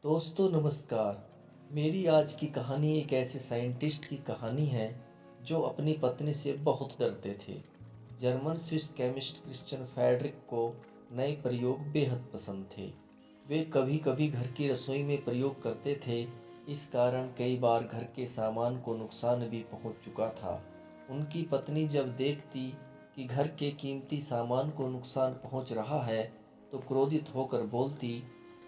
दोस्तों नमस्कार। मेरी आज की कहानी एक ऐसे साइंटिस्ट की कहानी है जो अपनी पत्नी से बहुत डरते थे। German Swiss chemist Christian Friedrich को नए प्रयोग बेहद पसंद थे। वे कभी कभी घर की रसोई में प्रयोग करते थे। इस कारण कई बार घर के सामान को नुकसान भी पहुंच चुका था। उनकी पत्नी जब देखती कि घर के कीमती सामान को नुकसान पहुंच रहा है तो क्रोधित होकर बोलती,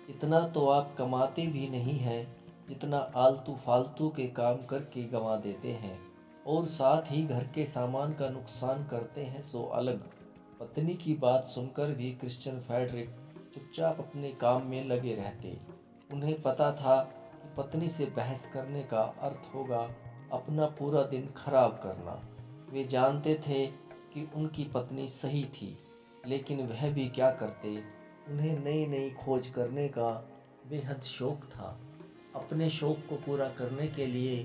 इतना तो आप कमाते भी नहीं हैं जितना आलतू फालतू के काम करके गंवा देते हैं, और साथ ही घर के सामान का नुकसान करते हैं सो अलग। पत्नी की बात सुनकर भी क्रिश्चियन फ्रेडरिक चुपचाप अपने काम में लगे रहते। उन्हें पता था कि पत्नी से बहस करने का अर्थ होगा अपना पूरा दिन खराब करना। वे जानते थे कि उनकी पत्नी सही थी, लेकिन वह भी क्या करते। उन्हें नई नई खोज करने का बेहद शौक था। अपने शौक को पूरा करने के लिए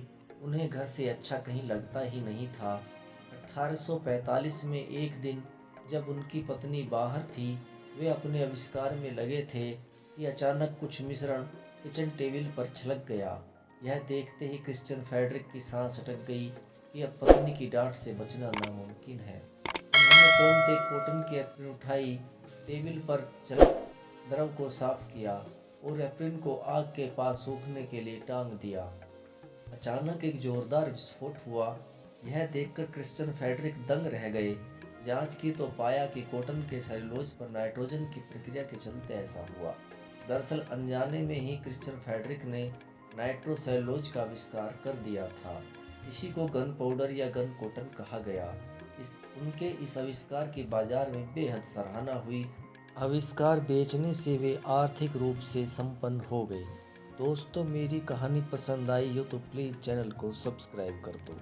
उन्हें घर से अच्छा कहीं लगता ही नहीं था। 1845 में एक दिन जब उनकी पत्नी बाहर थी, वे अपने आविष्कार में लगे थे कि अचानक कुछ मिश्रण किचन टेबल पर छलक गया। यह देखते ही क्रिश्चियन फ्रेडरिक की सांस अटक गई कि अब पत्नी की डांट से बचना नामुमकिन है। उन्होंने तुरंत एक कॉटन की एप्रन उठाई, टेबल पर चल द्रव को साफ किया और एप्रन को आग के पास सूखने के लिए टांग दिया। अचानक एक जोरदार विस्फोट हुआ। यह देखकर क्रिश्चियन फ्रेडरिक दंग रह गए। जांच की तो पाया कि कॉटन के सेलुलोज पर नाइट्रोजन की प्रक्रिया के चलते ऐसा हुआ। दरअसल अनजाने में ही क्रिश्चियन फ्रेडरिक ने नाइट्रोसेलुलोज का आविष्कार कर दिया था। इसी को गन पाउडर या गन कॉटन कहा गया। उनके इस आविष्कार की बाजार में बेहद सराहना हुई। आविष्कार बेचने से वे आर्थिक रूप से संपन्न हो गए। दोस्तों मेरी कहानी पसंद आई हो तो प्लीज़ चैनल को सब्सक्राइब कर दो।